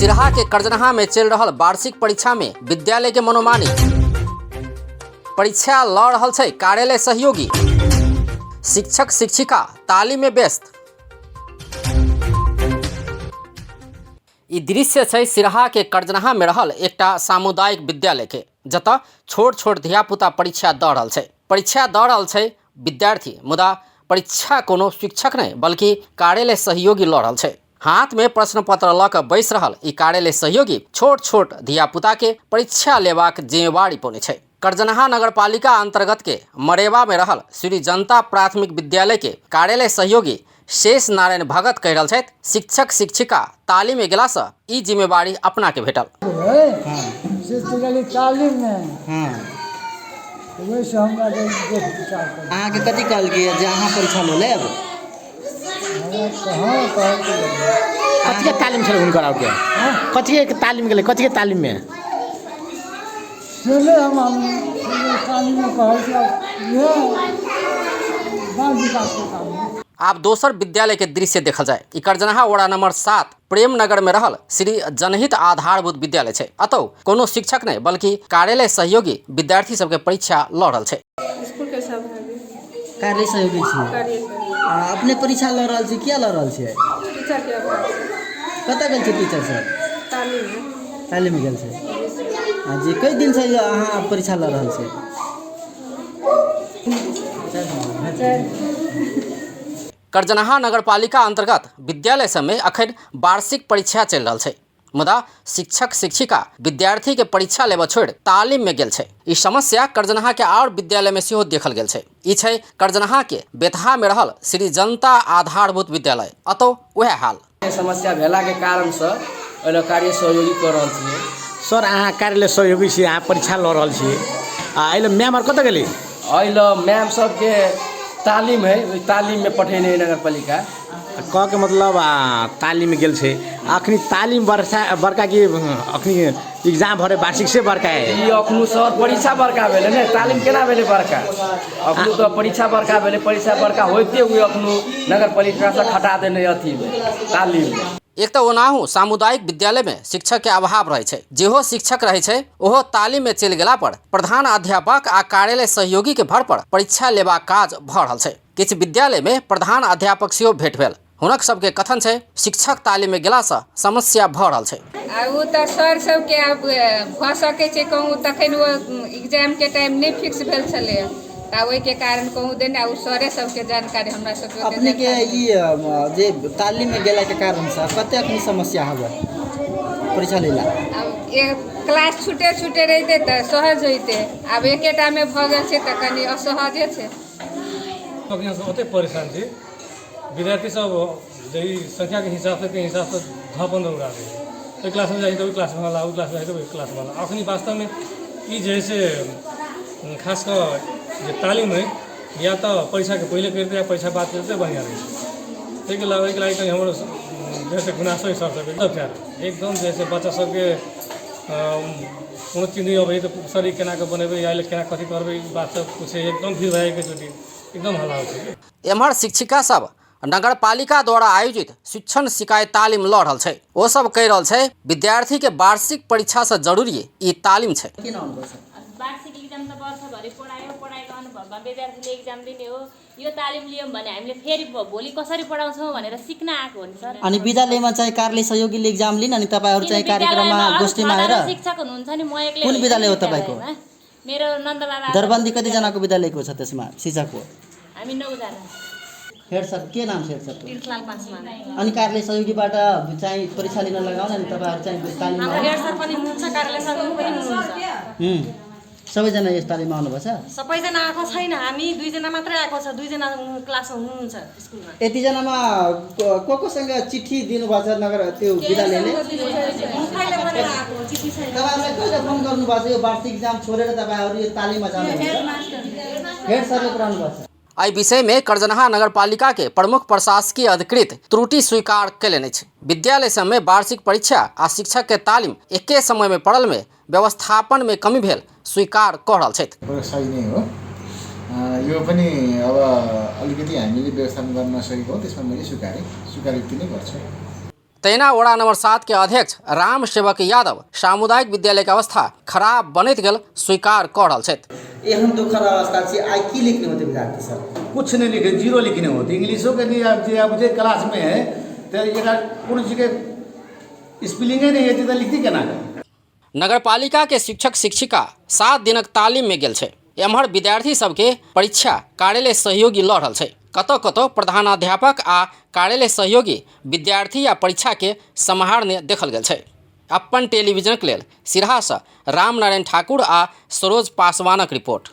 सिरहा के करजनहा में चल रहा वार्षिक परीक्षा में विद्यालय के मनोमानी। परीक्षा लड़ रहल छै कार्यालय सहयोगी। शिक्षक शिक्षिका तालीम में व्यस्त। ई दृश्य छै सिरहा के करजनहा में रहल एकटा सामुदायिक विद्यालय के, जतऽ छोट छोट धियापुता परीक्षा दऽ रहल छै। परीक्षा दऽ रहल छै विद्यार्थी, मुदा परीक्षा कोनो शिक्षक नहीं बल्कि कार्यालय सहयोगी लऽ रहल छै। हाथ में प्रश्न पत्र लऽ कऽ बैस रहल ई कार्यालय सहयोगी छोट छोट धियापुता के परीक्षा लेबाक जिम्मेवारी पौने छै। करजनहा नगरपालिका अंतर्गत के मरेवा में रहल श्री जनता प्राथमिक विद्यालय के कार्यालय सहयोगी शेष नारायण भगत कह रहल छथि, शिक्षक शिक्षिका तालीम में गेला से ई जिम्मेवारी अपना के भेटल। अहाँके कथी कहलकै जे अहाँ परीक्षा लऽ लेब? कथी के तालीम छलै हुनकर आगे? कथी के तालीम गेलै? कथी के तालीम में? आप दोसर विद्यालय के दृश्य देखल जाए। ई करजनहा वार्ड नंबर 7 प्रेम नगर में रहल श्री जनहित आधारभूत विद्यालय छै। अतौ कोनो शिक्षक नहीं बल्कि कार्यालय सहयोगी विद्यार्थी सबके परीक्षा लड़ रहल छै। स्कूल के सब कार्यालय सहयोगी छी। अपने परीक्षा लऽ रहल छी, किया लऽ रहल छियै? टीचर के अभाव। कतऽ गेल छै टीचर सर? तालीम में गेल छै। जी, कई दिन से अहाँ परीक्षा लऽ रहल छी? करजनहा नगरपालिका अंतर्गत विद्यालय सब में अखन वार्षिक परीक्षा चल रहा है, मुदा शिक्षक शिक्षिका विद्यार्थी के परीक्षा लेब छोड़ तालीम में गेल छै। ई समस्या करजनहा के और विद्यालय में सेहो देखल गेल छै। ई छै करजनहा के बेतहा में रहल श्री जनता आधारभूत विद्यालय। अतौ वह हाल समस्या भेला के कारण से ओला कार्य सहयोगी कर रहल छियै। सर अहाँ कार्यालय सहयोगी छी, अहाँ परीक्षा लऽ रहल छी। एहिल मैम आर कतऽ गेली? एहिल मैम सबके तालीम है, ओहि तालीम में पठेने है नगरपालिका। कह के मतलब तालीम में गेल छै। अखनी तालीम बड़का की अखनी एग्जाम भरे वार्षिक से बड़का है? ई अखनु सर परीक्षा बड़का भेलै ने, तालीम केना भेलै बड़का? अखनु तो परीक्षा बड़का भेलै, परीक्षा बड़का होइते हुए अखनु नगरपालिका से हटा देने अथी तालीम। एक तो ओनाहू सामुदायिक विद्यालय में शिक्षक के अभाव रहे छै। जेहो शिक्षक रहे छै ओहो तालीम में चल गेला पर प्रधान अध्यापक आ कार्यालय सहयोगी के भर पर परीक्षा लेबा काज भ रहल छै। किछ विद्यालय में प्रधान अध्यापक सेहो भेट भेल। हुनक सबके कथन छै शिक्षक तालीम में गेला से समस्या भ रहल छै। वो तो सर सबके अब भ सकै छै कहूँ तखन वो एग्जाम के टाइम नहीं फिक्स भेल छलै, ओहि के कारण कहूँ देने उ सरे सबके जानकारी हमरा सबके अपने के ई जे तालीम में गेला के कारण से कते अखनी समस्या हबे परीक्षा लेला? अब एक क्लास छूटे छूटे रहते तो सहज होते, अब एकेटा में भ गेल छै तो कनी असहजे छै। ओते परेशान छी विद्यार्थी सब जही संख्या के हिसाब से धपन दौड़ा रहे हैं। ओहि क्लास में जाए तो क्लास में वाला, क्लास में जाए तो क्लास वाला। अखनी वास्तव में ई जैसे खास कर जो तालीम है या तो परीक्षा के पहले करते या परीक्षा बाद करते बढ़िया रहे। के लागी कहीं हमारे जैसे गुनासो ही सर सब एकदम जैसे बच्चा सबके कोनो चीज नहीं अबै तो सर ई केना के बनेबै या केना कथी करबै बात सब पूछे एकदम फिर भाई के चोटी एकदम हल्ला होते। एम्हर शिक्षिका सब नगरपालिका द्वारा आयोजित शिक्षण शिकायत तालीम लड़ रहल छै। ओ सब कह रहल छै विद्यार्थी के वार्षिक परीक्षा से जरूरी ई तालीम छै। वार्षिक एक्जाम त वर्षभरि पढाएको अनुभवमा विद्यार्थीले एक्जाम दिने हो। यो तालिम लियौँ भने हामीले फेरि भोलि कसरी पढाउँछौँ भनेर सिक्न आएको हो नि सर। अनि विद्यालयमा चाहिँ कार्यालय सहयोगीले एक्जाम लिन अनि तपाईहरु चाहिँ कार्यक्रममा गोष्ठीमा आएर शिक्षक हुनुहुन्छ नि, म एक्लै। कुन विद्यालय हो तपाईको? मेरो नन्दबाबा। दरबन्दी कति जनाको विद्यालयको छ त्यसमा शिक्षकको? हामी 9 जना। हेड सर के नाम छ हेड सर? तीर्थलाल पासवान। अनि कार्यालय सहयोगीबाट चाहिँ परीक्षा लिन लगाउन अनि तपाईहरु चाहिँ तालिममा? हाम्रो हेड सर पनि हुनुहुन्छ, कार्यालय सहयोगी पनि हुनुहुन्छ। सबैजना यस तालिममा आउनुभएको छ? सबैजना आएको छैन, हामी 2 जना मात्रै आएको छ। 2 जना क्लासमा हुनुहुन्छ स्कुलमा। यति जनामा कोसँग चिठी दिनुभएको छ नगर त्यो विद्यालयले? मुखैले पनि आएको चिठी छैन। तपाईहरुले कहिले फोन गर्नुभएको छ यो वार्षिक एक्जाम छोडेर तपाईहरु यो तालिममा जानु भनेर? हेड सरले पुराउनु भएको छ। एहि विषय में करजनहा नगरपालिका के प्रमुख प्रशासकीय अधिकृत त्रुटि स्वीकार कयलनि अछि। विद्यालय सब में वार्षिक परीक्षा आ शिक्षक के तालीम एके समय में पड़ल में व्यवस्थापन में कमी भेल स्वीकार कऽ रहल छथि। सही नै हो, यो पनि अब अलिकति हामीले व्यवस्थापन गर्न नसकेको हो, त्यसमा मैले स्वीकारोक्ति नै गर्छु। तैना वड़ा नंबर 7 के अध्यक्ष राम सेवक यादव सामुदायिक विद्यालय के अवस्था खराब बनैत गेल स्वीकार कऽ रहल छथि। एहन तो खराब अवस्था छै, आइ की लिखने होते विद्यार्थी सब? कुछ नहीं लिखे, जीरो लिखने होते। इंग्लिशों के लिए अब जो क्लास में है तो ये कोनो चीज के स्पेलिंगे नहीं है तो लिखती केना? नगरपालिका के शिक्षक शिक्षिका 7 दिनक तालीम में गेल छै। एम्हर विद्यार्थी सबके परीक्षा कार्यालय सहयोगी लऽ रहल छै। कतौ कतौ प्रधानाध्यापक आ कार्यालय सहयोगी विद्यार्थी आ परीक्षा के सम्हारने देखल गेल छै। अपन टेलीविजनक लेल सिरहा सँ रामनारायण ठाकुर आ सरोज पासवानक रिपोर्ट।